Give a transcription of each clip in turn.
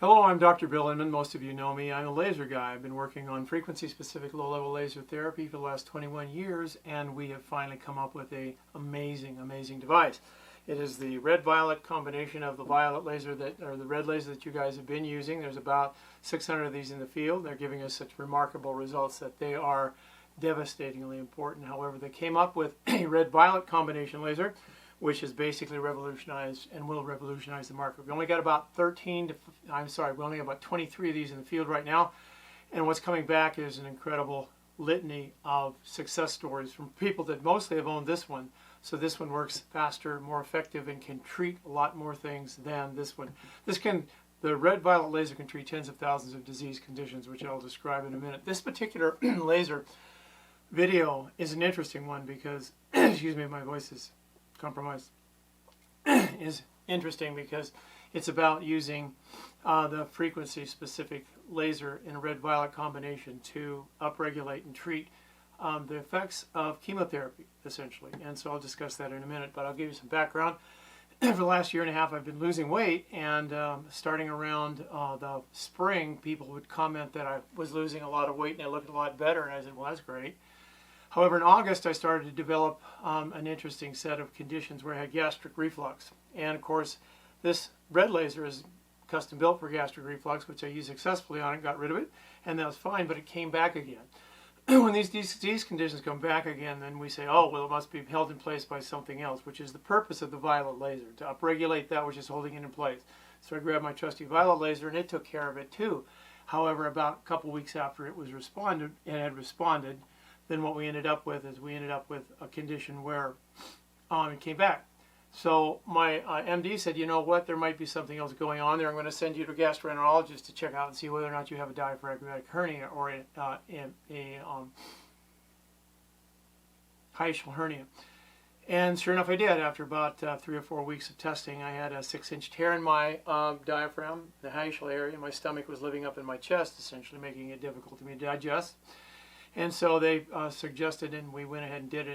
Hello, I'm Dr. Bill Inman. Most of you know me. I'm a laser guy. I've been working on frequency-specific low-level laser therapy for the last 21 years, and we have finally come up with an amazing device. It is the red-violet combination of the violet laser or the red laser that you guys have been using. There's about 600 of these in the field. They're giving us such remarkable results that they are devastatingly important. However, they came up with a red-violet combination laser, which has basically revolutionized and will revolutionize the market. We only got about 23 of these in the field right now, and what's coming back is an incredible litany of success stories from people that mostly have owned this one. So this one works faster, more effective, and can treat a lot more things than this one. The red-violet laser can treat tens of thousands of disease conditions, which I'll describe in a minute. This particular laser video is an interesting one because, excuse me, my voice is compromised, is interesting because it's about using the frequency-specific laser in a red-violet combination to upregulate and treat the effects of chemotherapy, essentially. And so I'll discuss that in a minute, but I'll give you some background. For the last year and a half, I've been losing weight, and starting around the spring, people would comment that I was losing a lot of weight and I looked a lot better, and I said, well, that's great. However, in August, I started to develop an interesting set of conditions where I had gastric reflux. And of course, this red laser is custom built for gastric reflux, which I used successfully on it, got rid of it, and that was fine, but it came back again. When these disease conditions come back again, then we say, oh, well, it must be held in place by something else, which is the purpose of the violet laser, to upregulate that which is holding it in place. So I grabbed my trusty violet laser, and it took care of it too. However, about a couple weeks after it had responded, then what we ended up with is a condition where it came back. So my MD said, you know what, there might be something else going on there. I'm going to send you to a gastroenterologist to check out and see whether or not you have a diaphragmatic hernia or a hiatal hernia. And sure enough, I did. After about 3 or 4 weeks of testing, I had a 6-inch tear in my diaphragm, the hiatal area. My stomach was living up in my chest, essentially making it difficult for me to digest. And so they suggested, and we went ahead and did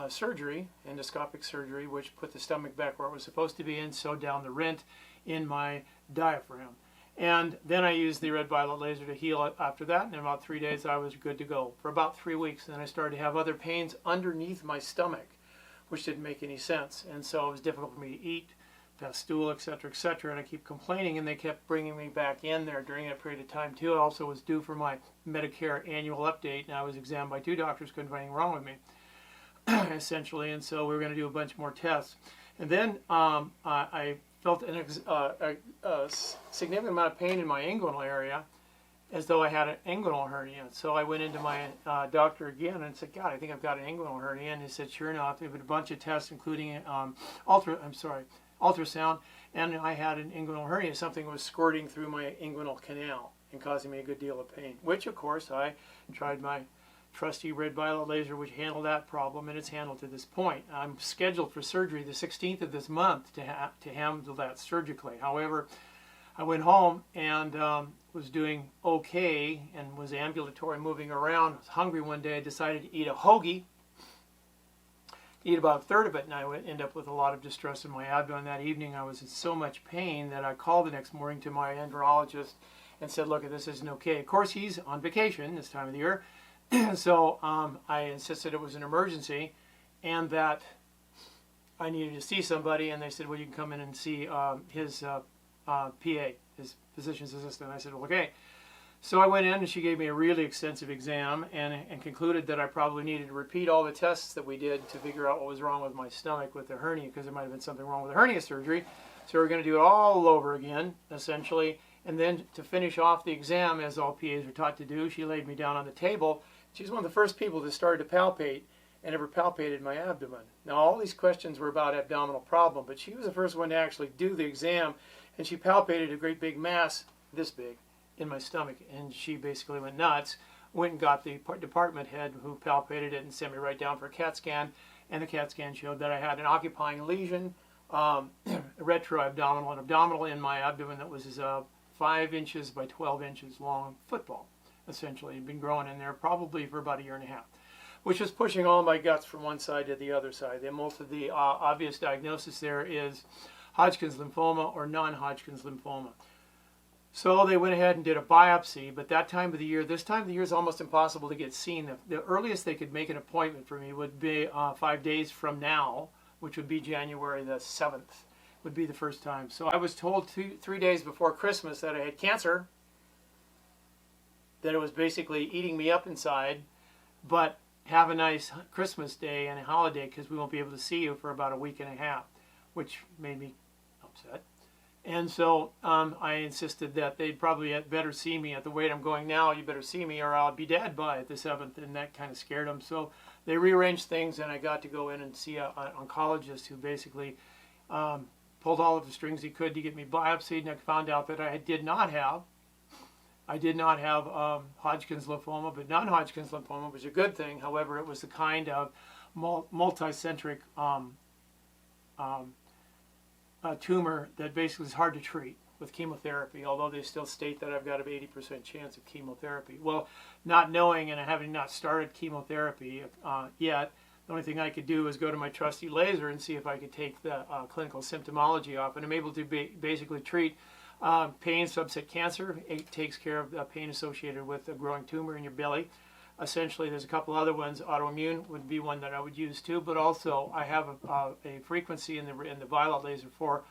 surgery, endoscopic surgery, which put the stomach back where it was supposed to be and sewed down the rent in my diaphragm. And then I used the red-violet laser to heal it after that, and in about 3 days I was good to go. For about 3 weeks, and then I started to have other pains underneath my stomach, which didn't make any sense. And so it was difficult for me to eat, pass stool, etc., and I keep complaining, and they kept bringing me back in there during that period of time too. I also was due for my Medicare annual update, and I was examined by 2 doctors, couldn't find anything wrong with me, essentially, and so we were going to do a bunch more tests. And then I felt a significant amount of pain in my inguinal area, as though I had an inguinal hernia. So I went into my doctor again and said, God, I think I've got an inguinal hernia, and he said, sure enough, they did a bunch of tests, including ultrasound, and I had an inguinal hernia. Something was squirting through my inguinal canal and causing me a good deal of pain, which of course I tried my trusty red-violet laser, which handled that problem, and it's handled to this point. I'm scheduled for surgery the 16th of this month to handle that surgically. However, I went home and was doing okay and was ambulatory, moving around. I was hungry one day. I decided to eat a hoagie, eat about a third of it, and I would end up with a lot of distress in my abdomen. That evening I was in so much pain that I called the next morning to my enterologist and said, look, this isn't okay. Of course, he's on vacation this time of the year, so I insisted it was an emergency and that I needed to see somebody, and they said, well, you can come in and see his PA, his physician's assistant. I said, well, okay. So I went in, and she gave me a really extensive exam and concluded that I probably needed to repeat all the tests that we did to figure out what was wrong with my stomach with the hernia, because there might have been something wrong with the hernia surgery. So we're going to do it all over again, essentially. And then to finish off the exam, as all PAs are taught to do, she laid me down on the table. She's one of the first people that started to palpate and ever palpated my abdomen. Now, all these questions were about abdominal problem, but she was the first one to actually do the exam, and she palpated a great big mass, this big, in my stomach, and she basically went nuts, went and got the department head who palpated it and sent me right down for a CAT scan, and the CAT scan showed that I had an occupying lesion, retroabdominal and abdominal in my abdomen that was 5 inches by 12 inches long football, essentially. It had been growing in there probably for about a year and a half, which was pushing all my guts from one side to the other side. The most of the obvious diagnosis there is Hodgkin's lymphoma or non-Hodgkin's lymphoma. So they went ahead and did a biopsy, but that time of the year, this time of the year is almost impossible to get seen. The earliest they could make an appointment for me would be 5 days from now, which would be January the 7th, would be the first time. So I was told 3 days before Christmas that I had cancer, that it was basically eating me up inside, but have a nice Christmas day and a holiday because we won't be able to see you for about a week and a half, which made me upset. And so I insisted that they'd probably better see me at the rate I'm going now. You better see me or I'll be dead by the 7th. And that kind of scared them. So they rearranged things and I got to go in and see an oncologist who basically pulled all of the strings he could to get me biopsied. And I found out that I did not have Hodgkin's lymphoma, but non-Hodgkin's lymphoma was a good thing. However, it was the kind of multicentric tumor that basically is hard to treat with chemotherapy, although they still state that I've got an 80% chance of chemotherapy. Well, not knowing and having not started chemotherapy yet, the only thing I could do is go to my trusty laser and see if I could take the clinical symptomology off. And I'm able to basically treat pain, subset cancer. It takes care of the pain associated with a growing tumor in your belly. Essentially, there's a couple other ones. Autoimmune would be one that I would use too, but also I have a frequency in the violet laser for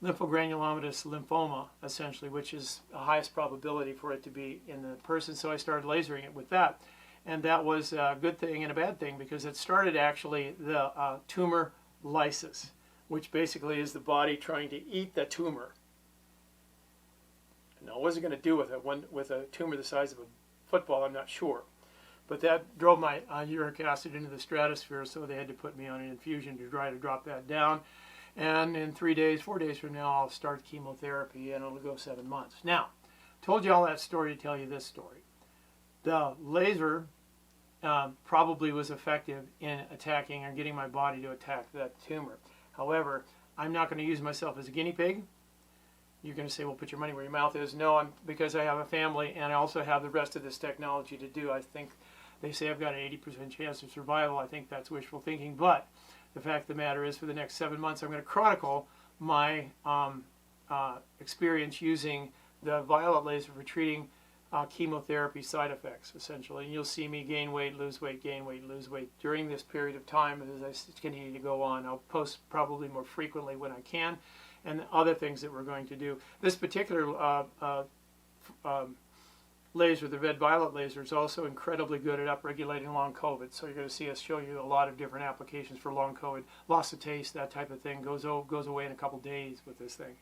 lymphogranulomatous lymphoma, essentially, which is the highest probability for it to be in the person. So I started lasering it with that, and that was a good thing and a bad thing because it started actually the tumor lysis, which basically is the body trying to eat the tumor. Now, what was it going to do with it? With a tumor the size of a football, I'm not sure. But that drove my uric acid into the stratosphere, so they had to put me on an infusion to try to drop that down. And in 4 days from now, I'll start chemotherapy, and it'll go 7 months. Now, told you all that story to tell you this story. The laser probably was effective in attacking or getting my body to attack that tumor. However, I'm not going to use myself as a guinea pig. You're going to say, well, put your money where your mouth is. No, because I have a family and I also have the rest of this technology to do. I think they say I've got an 80% chance of survival. I think that's wishful thinking. But the fact of the matter is for the next 7 months, I'm going to chronicle my experience using the violet laser for treating chemotherapy side effects, essentially. And you'll see me gain weight, lose weight, gain weight, lose weight during this period of time as I continue to go on. I'll post probably more frequently when I can. And other things that we're going to do. This particular laser, the red-violet laser, is also incredibly good at upregulating long COVID. So you're going to see us show you a lot of different applications for long COVID. Loss of taste, that type of thing, goes away in a couple days with this thing.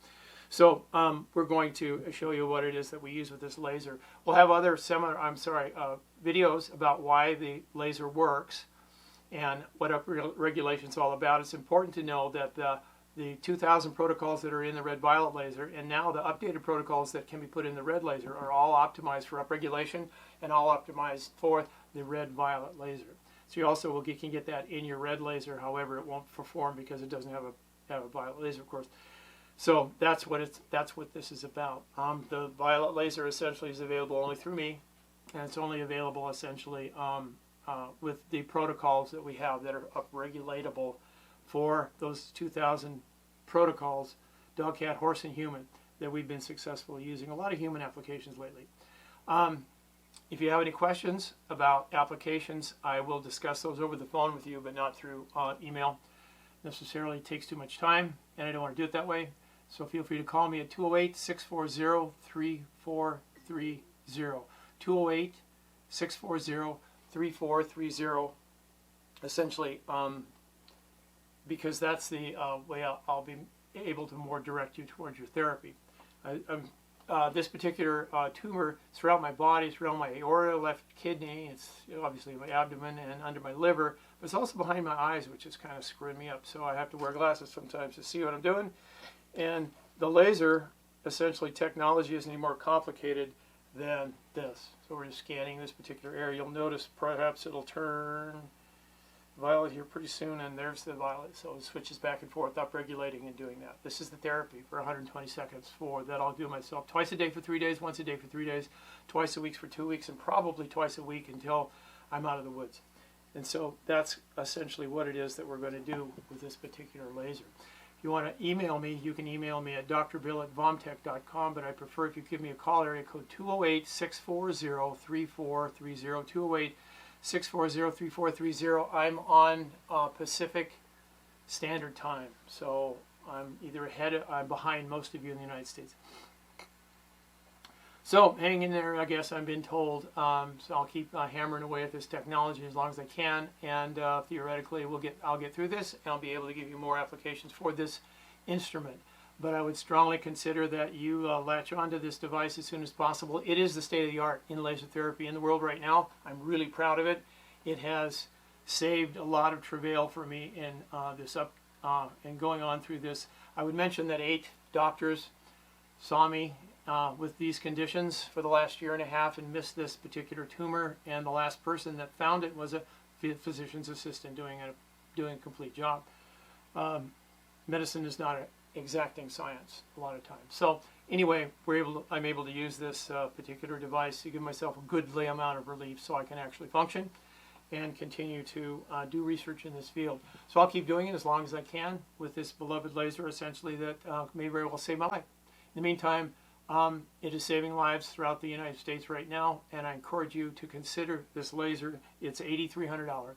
So we're going to show you what it is that we use with this laser. We'll have other videos about why the laser works and what upregulation is all about. It's important to know that the 2,000 protocols that are in the red-violet laser and now the updated protocols that can be put in the red laser are all optimized for upregulation and all optimized for the red-violet laser. So you also can get that in your red laser, however it won't perform because it doesn't have a violet laser, of course. So that's what this is about. The violet laser essentially is available only through me, and it's only available essentially with the protocols that we have that are upregulatable for those 2,000 protocols, dog, cat, horse, and human, that we've been successful using. A lot of human applications lately. If you have any questions about applications, I will discuss those over the phone with you, but not through email. Necessarily it takes too much time, and I don't want to do it that way. So feel free to call me at 208-640-3430. 208-640-3430. Essentially, because that's the way I'll be able to more direct you towards your therapy. This particular tumor throughout my body, throughout my aorta, left kidney, it's obviously my abdomen and under my liver, but it's also behind my eyes, which is kind of screwing me up. So I have to wear glasses sometimes to see what I'm doing. And the laser, essentially technology isn't any more complicated than this. So we're just scanning this particular area. You'll notice perhaps it'll turn violet here pretty soon, and there's the violet. So it switches back and forth, upregulating and doing that. This is the therapy for 120 seconds that I'll do myself twice a day for 3 days, once a day for 3 days, twice a week for 2 weeks, and probably twice a week until I'm out of the woods. And so that's essentially what it is that we're going to do with this particular laser. If you want to email me, you can email me at drbill@vomtech.com, but I prefer if you give me a call, area code 208-640-3430, 208-640-3430. I'm on Pacific Standard Time, so I'm either I'm behind most of you in the United States. So hang in there, I guess I've been told. So I'll keep hammering away at this technology as long as I can, and theoretically I'll get through this, and I'll be able to give you more applications for this instrument. But I would strongly consider that you latch onto this device as soon as possible. It is the state of the art in laser therapy in the world right now. I'm really proud of it. It has saved a lot of travail for me in and going on through this. I would mention that 8 doctors saw me with these conditions for the last year and a half and missed this particular tumor, and the last person that found it was a physician's assistant doing a complete job. Medicine is not an exacting science a lot of times. So anyway, I'm able to use this particular device to give myself a goodly amount of relief so I can actually function and continue to do research in this field. So I'll keep doing it as long as I can with this beloved laser, essentially, that may very well save my life. In the meantime, it is saving lives throughout the United States right now, and I encourage you to consider this laser. It's $8,300,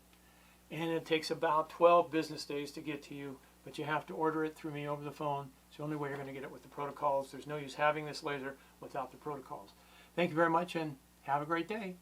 and it takes about 12 business days to get to you, but you have to order it through me over the phone. It's the only way you're going to get it with the protocols. There's no use having this laser without the protocols. Thank you very much, and have a great day.